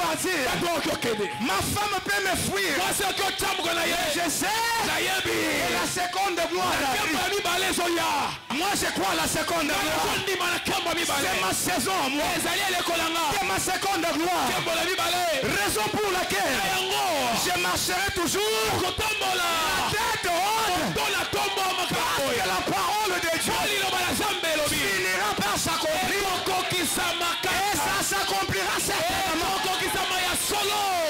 partir. Ma femme peut me fuir. Je sais. Et la seconde gloire arrive. Moi je crois à la seconde gloire. C'est ma saison moi. C'est ma seconde gloire. Raison pour laquelle je marcherai toujours la tête haute. Parce que la parole de Dieu finira par s'accomplir. Et ça s'accomplira certainement.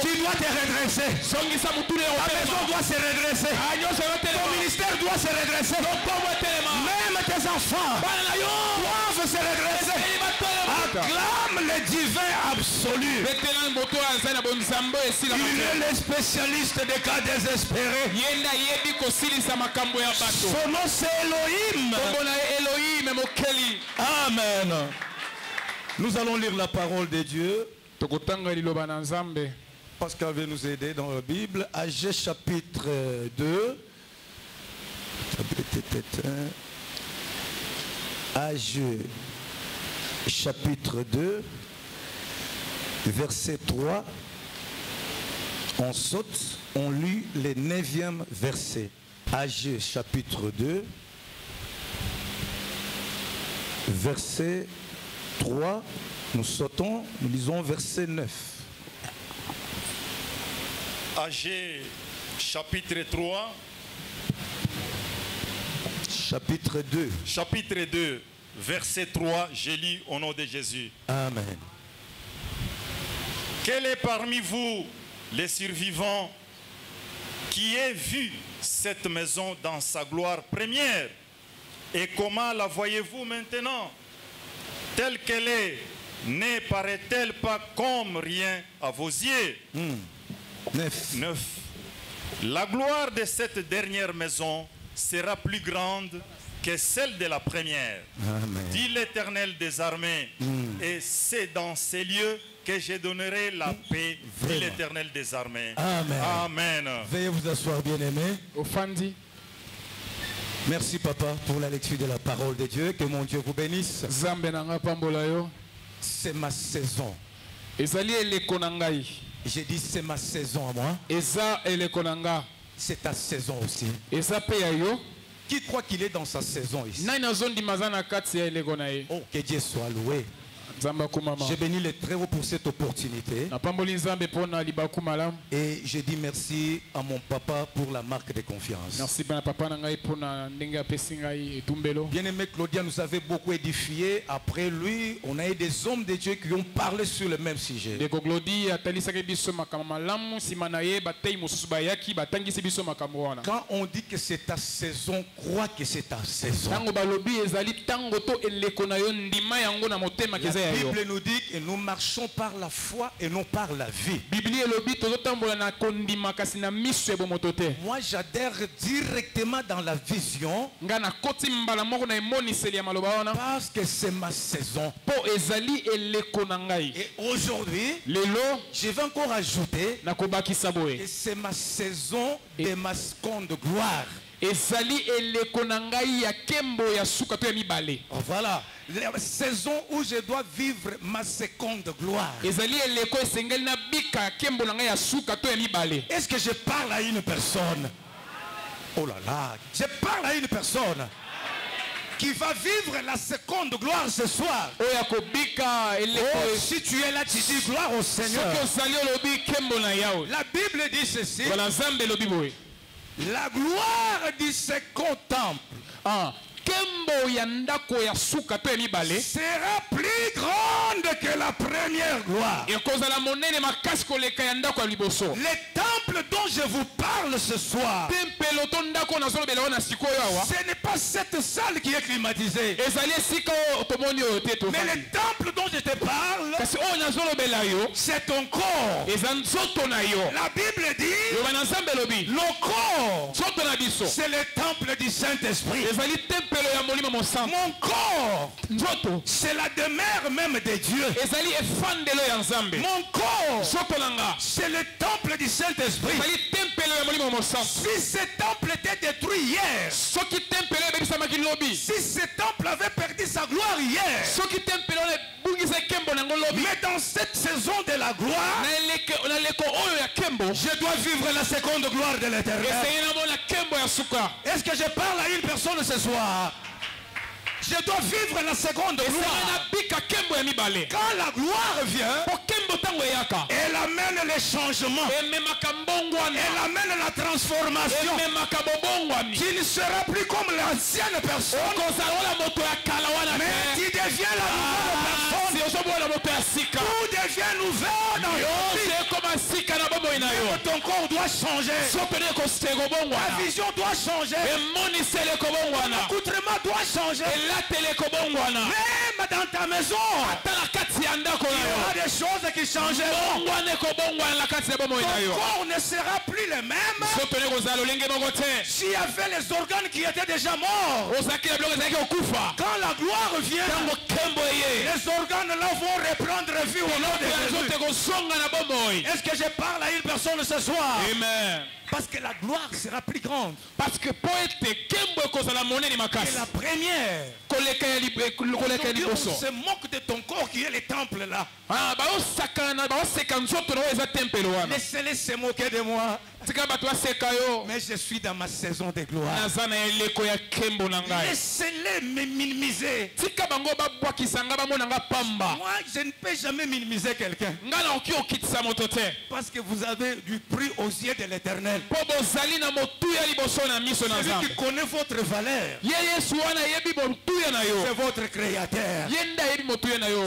Tu dois te redresser. Ta maison doit se redresser. Ton ministère doit se redresser. Même tes enfants doivent se redresser. Acclame le divin absolu. Il est le spécialiste des cas désespérés. Son nom c'est Elohim. Amen. Nous allons lire la parole de Dieu. Pascal va nous aider dans la Bible. Agé chapitre 2. Agé chapitre 2. Verset 3. On saute, on lit le 9e verset. Agé chapitre 2. Verset 3. Nous sautons, nous lisons verset 9. Agé chapitre 3. Chapitre 2. Chapitre 2, verset 3, je lis au nom de Jésus. Amen. Quel est parmi vous, les survivants, qui ait vu cette maison dans sa gloire première? Et comment la voyez-vous maintenant? Telle qu'elle est, ne paraît-elle pas comme rien à vos yeux? 9. La gloire de cette dernière maison sera plus grande que celle de la première. Amen. Dit l'Éternel des armées. Et c'est dans ces lieux que je donnerai la paix. Dit l'Éternel des armées. Amen. Amen. Veuillez vous asseoir, bien-aimés. Merci papa pour la lecture de la parole de Dieu. Que mon Dieu vous bénisse. C'est ma saison. J'ai dit c'est ma saison à moi. C'est ta saison aussi. Qui croit qu'il est dans sa saison ici? Oh, que Dieu soit loué. Je bénis le Très-Haut pour cette opportunité. Et je dis merci à mon papa pour la marque de confiance. Bien-aimé Claudia nous avait beaucoup édifié. Après lui, on a eu des hommes de Dieu qui ont parlé sur le même sujet. Quand on dit que c'est ta saison, crois que c'est ta saison. La Bible nous dit que nous marchons par la foi et non par la vie. Moi j'adhère directement dans la vision parce que c'est ma saison. Et aujourd'hui, je vais encore ajouter que c'est ma saison de ma seconde gloire. Voilà. La saison où je dois vivre ma seconde gloire. Est-ce que je parle à une personne? Oh là là, je parle à une personne qui va vivre la seconde gloire ce soir. Oh, si tu es là, tu dis gloire au Seigneur. La Bible dit ceci. La gloire du second temple sera plus grande que la première gloire. Le temple dont je vous parle ce soir, ce n'est pas cette salle qui est climatisée. Mais le temple dont je te parle, c'est ton corps. La Bible dit, le corps, c'est le temple du Saint-Esprit. Mon corps, c'est la demeure même de Dieu. Mon corps, c'est le temple du Saint-Esprit. Si ce temple était détruit hier, si ce temple avait perdu sa gloire hier, mais dans cette saison de la gloire, je dois vivre la seconde gloire de l'Éternel. Est-ce que je parle à une personne ce soir? Je dois vivre la seconde gloire. Quand la gloire vient, elle amène les changements. Elle amène la transformation. Tu ne seras plus comme l'ancienne personne, mais tu deviens la nouvelle personne. Tout devient nouveau dans ta vie. Ton corps doit changer. Ta vision doit changer. Ton accoutrement doit changer. Même dans ta maison, il y aura des choses qui changeront. Ton corps ne sera plus le même. S'il y avait les organes qui étaient déjà morts, quand la gloire vient, les organes là vont reprendre vie au nom de Jésus. Est-ce que je parle à une personne ce soir? Amen. Parce que la gloire sera plus grande. Parce que la première. On se moque de ton corps qui est le temple là. Laissez-les se moquer de moi. Mais je suis dans ma saison de gloire. Laissez-les me minimiser. Moi, je ne peux jamais minimiser quelqu'un. Parce que vous avez du prix aux yeux de l'Éternel. Celui qui connaît votre valeur, c'est votre créateur.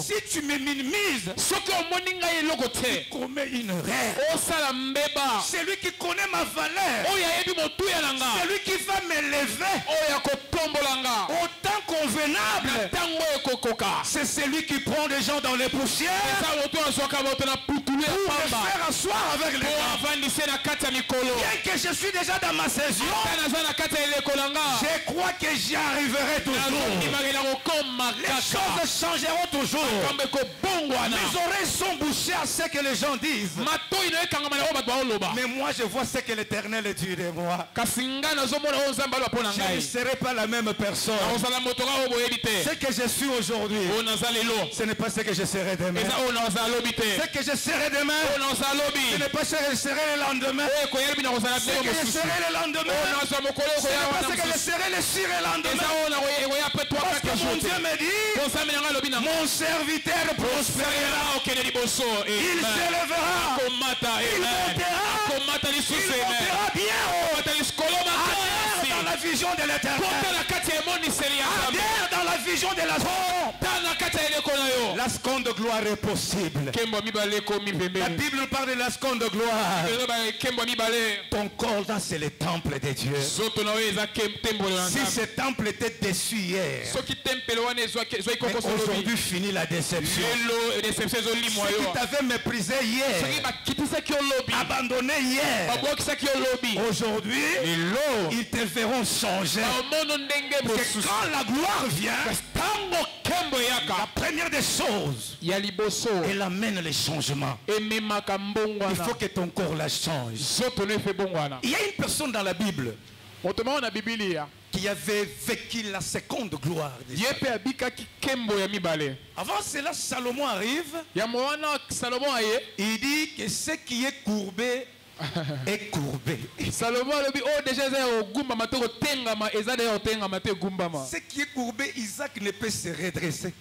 Si tu me minimises, tu commets une erreur. Celui qui connaît ma valeur, celui qui va m'élever au temps convenable, c'est celui qui prend des gens dans les poussières pour les faire asseoir avec les gens. Bien que je suis déjà dans ma saison, je crois que j'y arriverai toujours. Les choses changeront toujours. Mes oreilles sont bouchées à ce que les gens disent. Mais moi je vois ce que l'Éternel dit de moi. Je ne serai pas la même personne. Ce que je suis aujourd'hui, ce n'est pas ce que je serai demain. Ce que je serai demain, ce n'est pas ce que je serai le lendemain. Ce que je serai le lendemain, ce n'est pas ce que je serai le surlendemain. Parce que mon Dieu me dit, mon serviteur prospérera. Il s'élèvera. Il montera bien haut. Adhère dans la vision de l'Éternel. Adhère dans la vision de la seconde. La seconde gloire est possible. La Bible parle de la seconde gloire. Ton corps là, c'est le temple de Dieu. Si ce temple était déçu hier, aujourd'hui finit la déception. Ceux qui t'avaient méprisé hier, abandonné hier, aujourd'hui ils te verront changer. Parce que quand la gloire vient, la première des choses, elle amène les changements. Il faut que ton corps la change. Il y a une personne dans la Bible qui avait vécu la seconde gloire de Dieu. Avant cela, Salomon arrive. Il dit que ce qui est courbé est courbé. Ce qui est courbé, Isaac ne peut se redresser.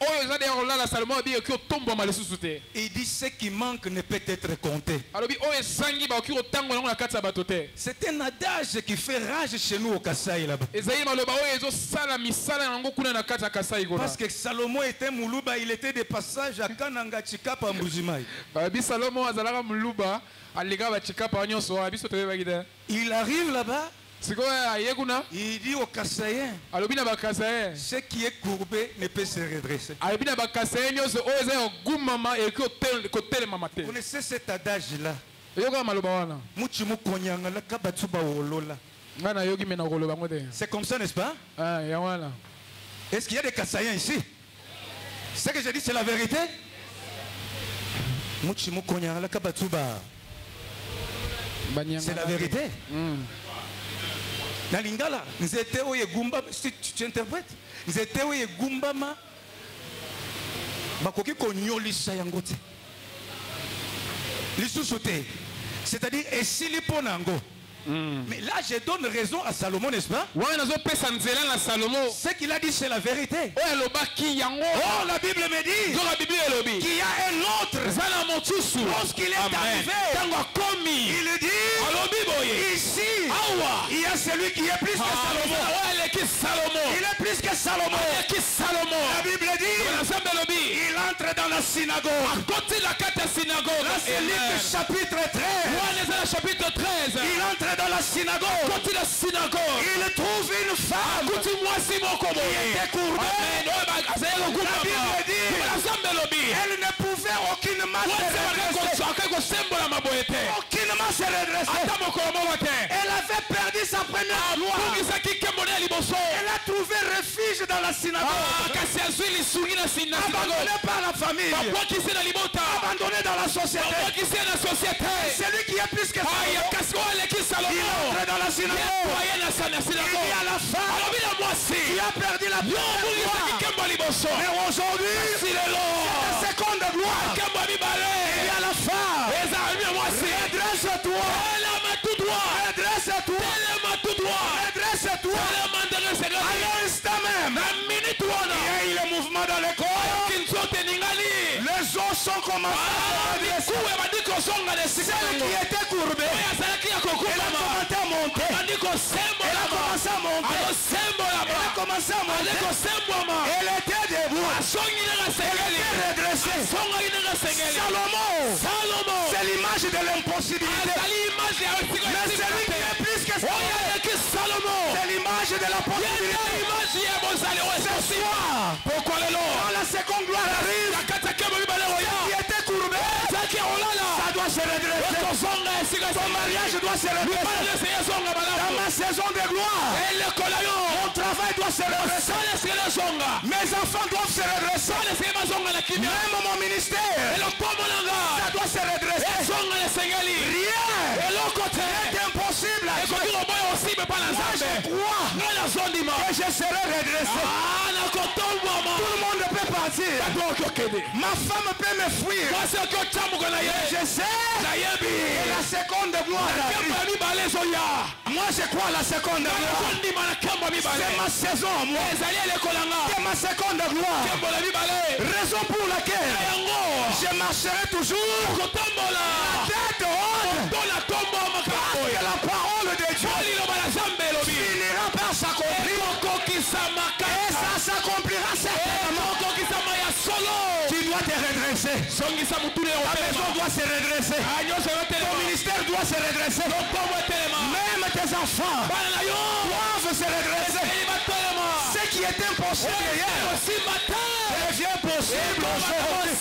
Il dit ce qui manque ne peut être compté. C'est un adage qui fait rage chez nous au Kasaï là-bas. Parce que Salomon était Moulouba, il était de passage à Kananga Chikapa Mbujimai. Il arrive là-bas. Il dit aux Kassaïens, ce qui est courbé ne peut se redresser. Vous connaissez cet adage-là? C'est comme ça, n'est-ce pas? Est-ce qu'il y a des Kassaïens ici? Ce que je dis, c'est la vérité. C'est la vérité. Na lingala, nzete oye gumba, si tu interprètes, nzete oye gumba ma, bakoki konyolisa yango te. Lisusu te. C'est-à-dire, et si li ponango. Mais là, je donne raison à Salomon, n'est-ce pas? Ce qu'il a dit, c'est la vérité. Oh, la Bible me dit qu'il y a un autre. Lorsqu'il est arrivé, il dit ici, il y a celui qui est plus que Salomon. Il est plus que Salomon. La Bible dit il entre dans la synagogue. Là, c'est Luc chapitre 13. Il entre dans la synagogue. Il trouve une femme qui était courbée. La Bible dit elle ne pouvait aucunement se redresser. Aucunement se redresser. Elle avait perdu sa première gloire. Elle a trouvé refuge dans la synagogue. Abandonnée par la famille. Abandonnée dans la société. Celui qui est plus que ça. Il entre dans la synagogue. Il y a la femme qui a perdu la première gloire. Mais aujourd'hui, c'est la seconde gloire. Il y a la femme. Redresse-toi. Redresse-toi. Redresse-toi. À l'instant même, il y a eu le mouvement dans l'école. Les os sont commencés à redresser. Celle qui était courbée, elle a commencé à monter. Elle a commencé à monter. Elle était debout. Elle était redressée. Salomon, c'est l'image de l'impossibilité. Mais celui qui est plus que Salomon, c'est l'image de la possibilité. Ce soir, quand la seconde gloire arrive, qui était courbé, ça doit se redresser. Ton mariage doit se redresser. Dans ma saison de gloire, mon travail doit se redresser. Mes enfants doivent se redresser. Même mon ministère, ça doit se redresser. Rien n'est impossible. Moi, je crois que je serai redressé. Tout le monde peut partir. Ma femme peut me fuir. Je sais que la seconde gloire arrive. Moi, je crois à la seconde gloire. C'est ma saison, moi. C'est ma seconde gloire. Raison pour laquelle je marcherai toujours la tête haute. Parce que la parole de Dieu finira par s'accomplir. Et ça s'accomplira certainement. Tu dois te redresser. Ta maison doit se redresser. Ton ministère doit se redresser. Même tes enfants doivent se redresser. Ce qui est impossible hier devient possible aujourd'hui.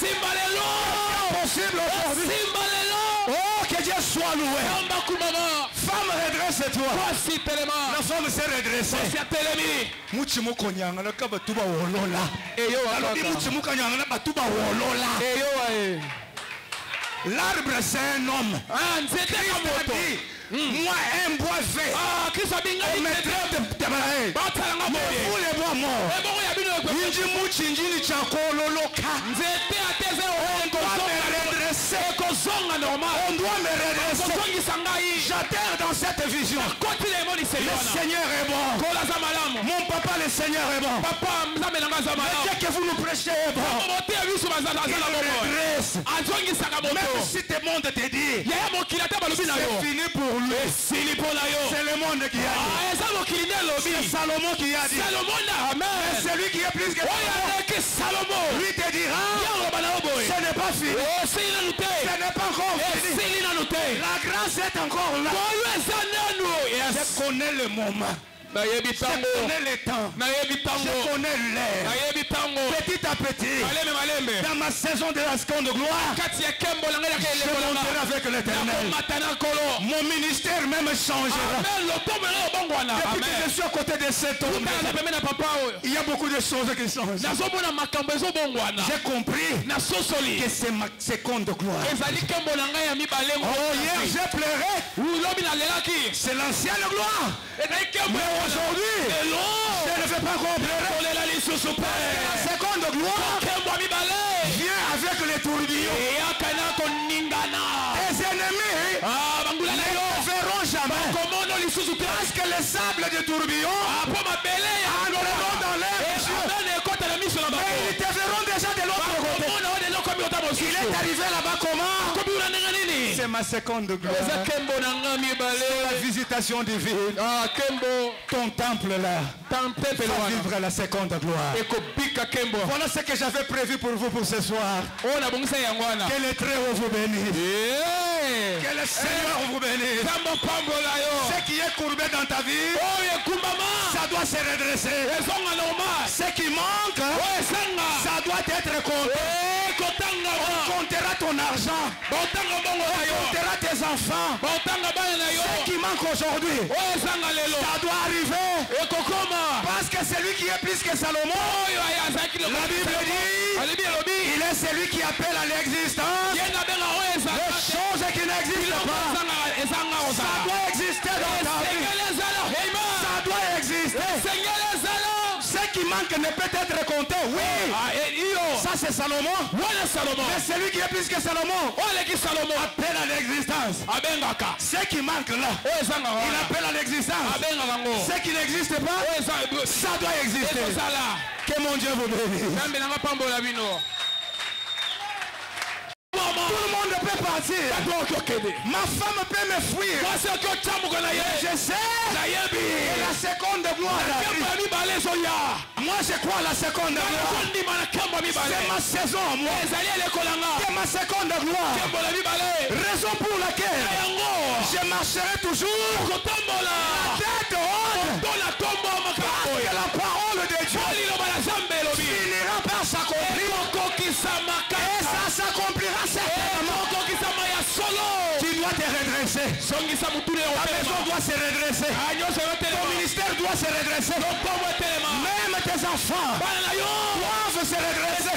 Oh, que Dieu soit loué. Femme, redresse-toi. La femme s'est redressée. L'arbre, c'est un homme. Moi, un bois vert. On mettrait de démarrer. Mais vous, les bois morts. On doit me redresser. On doit me redresser. J'adhère dans cette vision. Le Seigneur est bon. Mon papa, le Seigneur est bon. Le Dieu que vous nous prêchez est bon. Il redresse. Même si le monde te dit c'est fini pour lui. C'est le monde qui a dit. C'est Salomon qui a dit. Mais celui qui est plus que Salomon, lui te dira ce n'est pas fini. Ce n'est pas encore fini. La grâce est encore là. Je connais le moment. Je connais le temps. Je connais l'air. petit à petit, dans ma saison de la seconde gloire, je monterai avec l'Éternel. Mon ministère même changera. Depuis que je suis à côté de cet homme, il y a beaucoup de choses qui changent. J'ai compris que c'est ma seconde gloire. Oh, hier j'ai pleuré. C'est l'ancienne gloire. Mais aujourd'hui, je ne vais pas pleurer. La seconde gloire vient avec les tourbillons. Les ennemis ne verront jamais. Parce que les sables de tourbillon entreront dans l'air. Mais ils te verront déjà de l'autre côté. Il est arrivé là-bas comment? C'est ma seconde gloire. C'est la visitation divine. Ton temple là va vivre la seconde gloire. Voilà ce que j'avais prévu pour vous pour ce soir. Que le Très-Haut vous bénisse. Que le Seigneur vous bénisse. Ce qui est courbé dans ta vie, ça doit se redresser. Ce qui manque, ça doit être compté. On comptera ton argent. On comptera tes enfants. Ce qui manque aujourd'hui, ça doit arriver. Parce que celui qui est plus que Salomon, la Bible dit, il est celui qui appelle à l'existence les choses qui n'existent pas. Ça doit exister dans ta vie. Ça doit exister. Ce qui manque ne peut être compté. Oui. Ça c'est Salomon. Mais celui qui est plus que Salomon, appelle à l'existence. Ce qui manque là, il appelle à l'existence. Ce qui n'existe pas, ça doit exister. Que mon Dieu vous bénisse. Tout le monde peut partir. Ma femme peut me fuir. Je sais. Et la seconde gloire arrive. Moi je crois à la seconde gloire. C'est ma saison. C'est ma seconde gloire. Raison pour laquelle je marcherai toujours la tête haute. Parce que la parole de Dieu finira par s'accomplir. Et ça s'accomplira certainement. Tu dois te redresser. Ta maison doit se redresser. Ton ministère doit se redresser. Même tes enfants doivent se redresser.